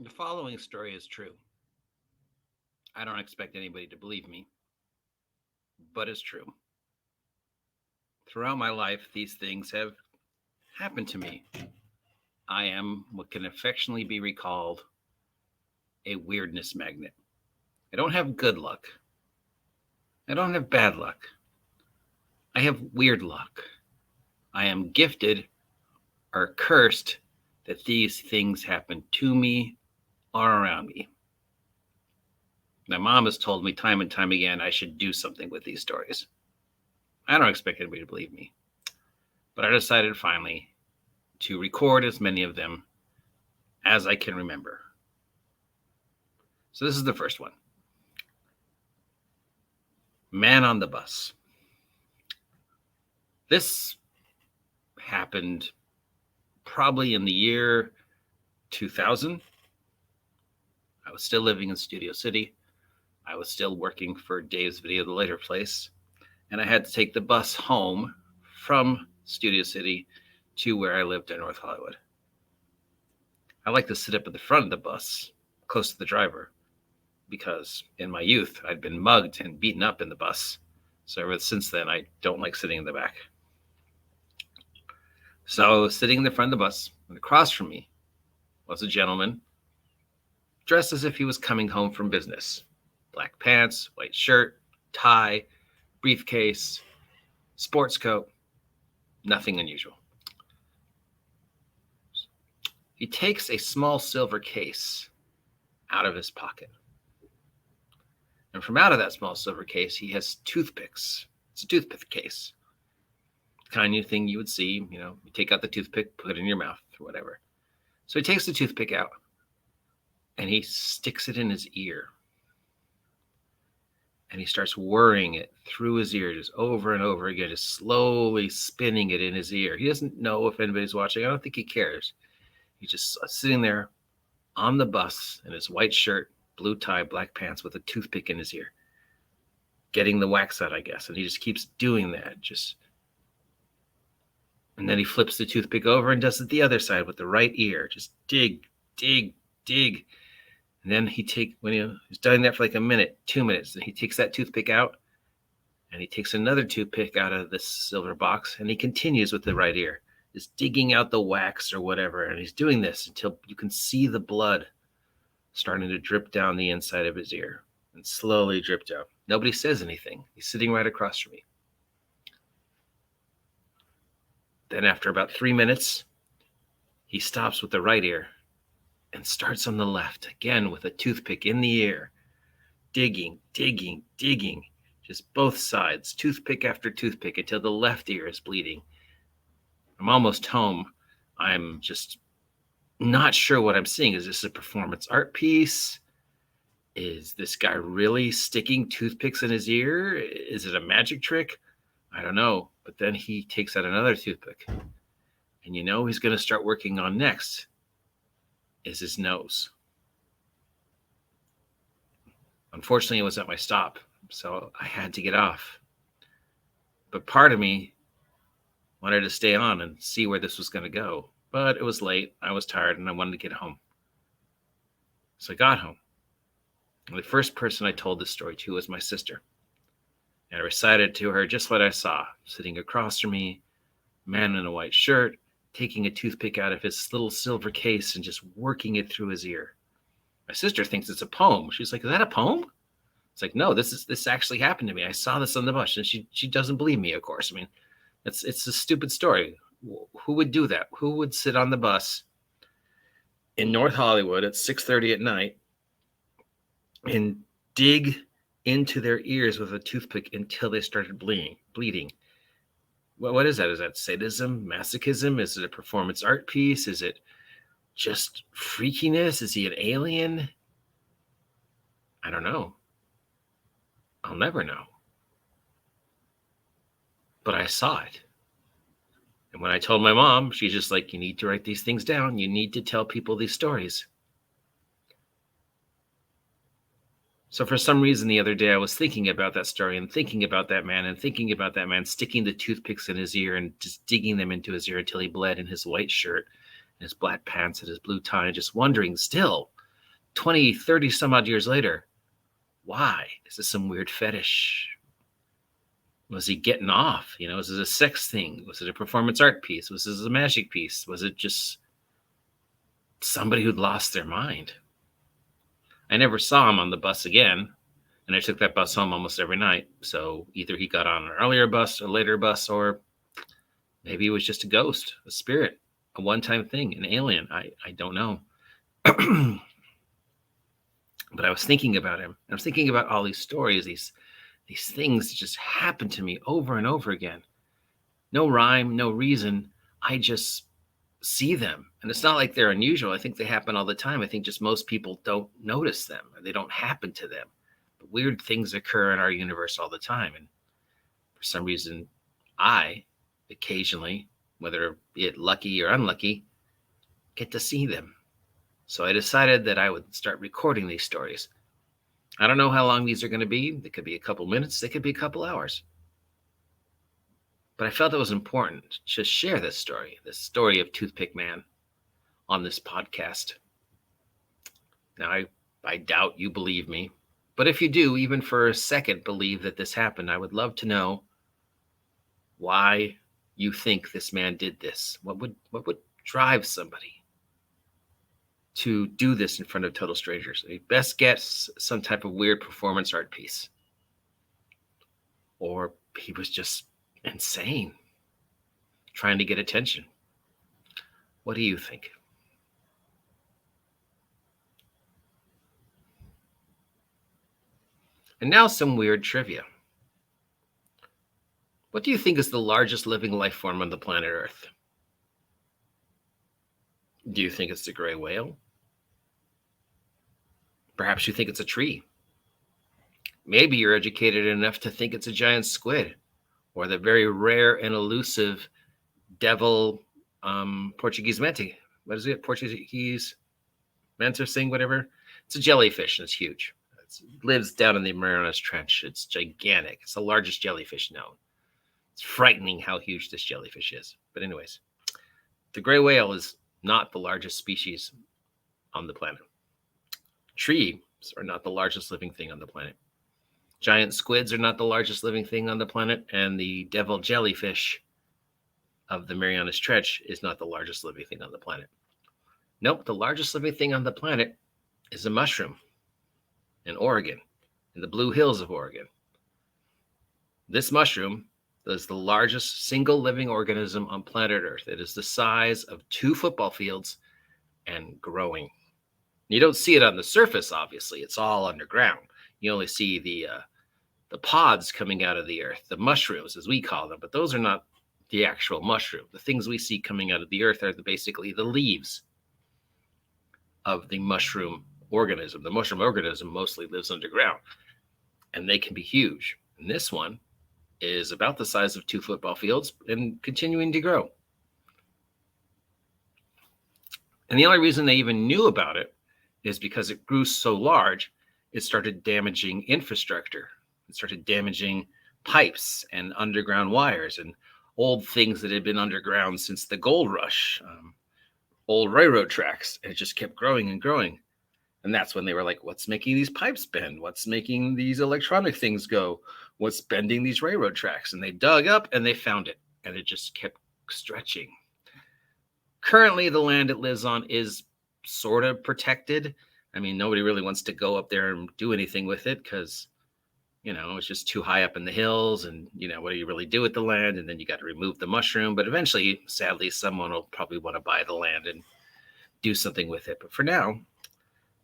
The following story is true. I don't expect anybody to believe me, but it's true. Throughout my life, these things have happened to me. I am what can affectionately be recalled a weirdness magnet. I don't have good luck. I don't have bad luck. I have weird luck. I am gifted or cursed that these things happen to me or around me. My mom has told me time and time again I should do something with these stories. I don't expect anybody to believe me, but I decided finally to record as many of them as I can remember. So this is the first one. Man on the bus. This happened probably in the year 2000. I was still living in Studio City. I was still working for Dave's Video, the later place, and I had to take the bus home from Studio City to where I lived in North Hollywood. I like to sit up at the front of the bus, close to the driver, because in my youth, I'd been mugged and beaten up in the bus. So ever since then, I don't like sitting in the back. So sitting in the front of the bus, and across from me was a gentleman dressed as if he was coming home from business. Black pants, white shirt, tie, briefcase, sports coat, nothing unusual. He takes a small silver case out of his pocket. And from out of that small silver case, he has toothpicks. It's a toothpick case. Kind of thing you would see, you take out the toothpick, put it in your mouth or whatever. So he takes the toothpick out and he sticks it in his ear. And he starts whirring it through his ear just over and over again, just slowly spinning it in his ear. He doesn't know if anybody's watching. I don't think he cares. He's just sitting there on the bus in his white shirt, blue tie, black pants with a toothpick in his ear, getting the wax out, I guess. And he just keeps doing that. And then he flips the toothpick over and does it the other side with the right ear. Just dig, dig, dig. And then when he's done that for like a minute, 2 minutes, and he takes that toothpick out and he takes another toothpick out of this silver box and he continues with the right ear, just digging out the wax or whatever. And he's doing this until you can see the blood starting to drip down the inside of his ear and slowly drip down. Nobody says anything. He's sitting right across from me. Then after about 3 minutes, he stops with the right ear and starts on the left, again with a toothpick in the ear, digging, digging, digging, just both sides, toothpick after toothpick, until the left ear is bleeding. I'm almost home. I'm just not sure what I'm seeing. Is this a performance art piece? Is this guy really sticking toothpicks in his ear? Is it a magic trick? I don't know. But then he takes out another toothpick. And he's going to start working on next is his nose. Unfortunately, it was at my stop, so I had to get off. But part of me wanted to stay on and see where this was going to go. But it was late, I was tired, and I wanted to get home. So I got home. And the first person I told this story to was my sister. And I recited to her just what I saw, sitting across from me, man in a white shirt, taking a toothpick out of his little silver case and just working it through his ear. My sister thinks it's a poem. She's like, "Is that a poem?" It's like, "No, this actually happened to me. I saw this on the bus." And she doesn't believe me, of course. I mean, it's a stupid story. Who would do that? Who would sit on the bus in North Hollywood at 6:30 at night and dig into their ears with a toothpick until they started bleeding? What is that? Is that sadism, masochism? Is it a performance art piece? Is it just freakiness? Is he an alien? I don't know. I'll never know. But I saw it. And when I told my mom, she's just like, "You need to write these things down. You need to tell people these stories." So for some reason the other day, I was thinking about that story and thinking about that man and thinking about that man sticking the toothpicks in his ear and just digging them into his ear until he bled in his white shirt and his black pants and his blue tie, and just wondering still, 20, 30 some odd years later, why? Is this some weird fetish? Was he getting off? Was it a sex thing? Was it a performance art piece? Was it a magic piece? Was it just somebody who'd lost their mind? I never saw him on the bus again, and I took that bus home almost every night. So either he got on an earlier bus or later bus, or maybe it was just a ghost, a spirit, a one-time thing, an alien. I don't know. But I was thinking about him. I was thinking about all these stories, these things that just happen to me over and over again. No rhyme, no reason. I just see them. And it's not like they're unusual. I think they happen all the time. I think just most people don't notice them, or they don't happen to them. But weird things occur in our universe all the time. And for some reason, I occasionally, whether it lucky or unlucky, get to see them. So I decided that I would start recording these stories. I don't know how long these are going to be. They could be a couple minutes. They could be a couple hours. But I felt it was important to share this story of Toothpick Man, on this podcast. Now, I doubt you believe me. But if you do, even for a second, believe that this happened, I would love to know why you think this man did this. What would drive somebody to do this in front of total strangers? A best guess, some type of weird performance art piece. Or he was just insane, trying to get attention. What do you think? And now some weird trivia. What do you think is the largest living life form on the planet Earth? Do you think it's the gray whale? Perhaps you think it's a tree. Maybe you're educated enough to think it's a giant squid, or the very rare and elusive devil Portuguese mantis. What is it? Portuguese mantis thing, whatever. It's a jellyfish, and it's huge. It lives down in the Marianas Trench. It's gigantic. It's the largest jellyfish known. It's frightening how huge this jellyfish is. But anyways, the gray whale is not the largest species on the planet. Trees are not the largest living thing on the planet. Giant squids are not the largest living thing on the planet. And the devil jellyfish of the Marianas Trench is not the largest living thing on the planet. Nope, the largest living thing on the planet is a mushroom in Oregon, in the Blue Hills of Oregon. This mushroom is the largest single living organism on planet Earth. It is the size of 2 football fields and growing. You don't see it on the surface, obviously. It's all underground. You only see the pods coming out of the earth, the mushrooms, as we call them. But those are not the actual mushroom. The things we see coming out of the earth are basically the leaves of the mushroom organism. The mushroom organism mostly lives underground, and they can be huge. And this one is about the size of 2 football fields and continuing to grow. And the only reason they even knew about it is because it grew so large, it started damaging infrastructure. It started damaging pipes and underground wires and old things that had been underground since the gold rush, old railroad tracks. And it just kept growing and growing. And that's when they were like, what's making these pipes bend? What's making these electronic things go? What's bending these railroad tracks? And they dug up and they found it. And it just kept stretching. Currently, the land it lives on is sort of protected. I mean, nobody really wants to go up there and do anything with it because, it's just too high up in the hills. And, what do you really do with the land? And then you got to remove the mushroom. But eventually, sadly, someone will probably want to buy the land and do something with it. But for now,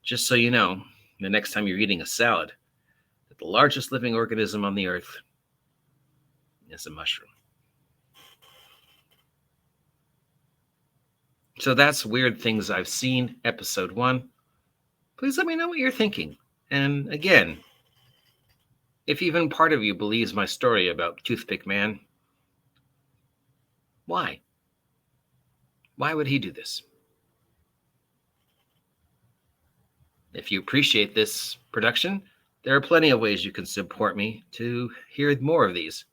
just so you know, the next time you're eating a salad, that the largest living organism on the earth is a mushroom. So that's Weird Things I've Seen, episode 1. Please let me know what you're thinking. And again, if even part of you believes my story about Toothpick Man, why? Why would he do this? If you appreciate this production, there are plenty of ways you can support me to hear more of these.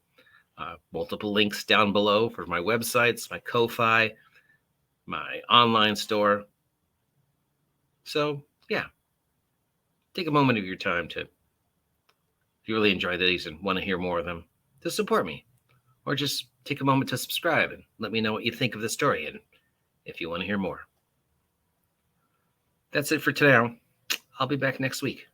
Multiple links down below for my websites, my Ko-Fi, my online store. So, yeah, take a moment of your time to, if you really enjoy these and want to hear more of them, to support me. Or just take a moment to subscribe and let me know what you think of the story and if you want to hear more. That's it for today. I'll be back next week.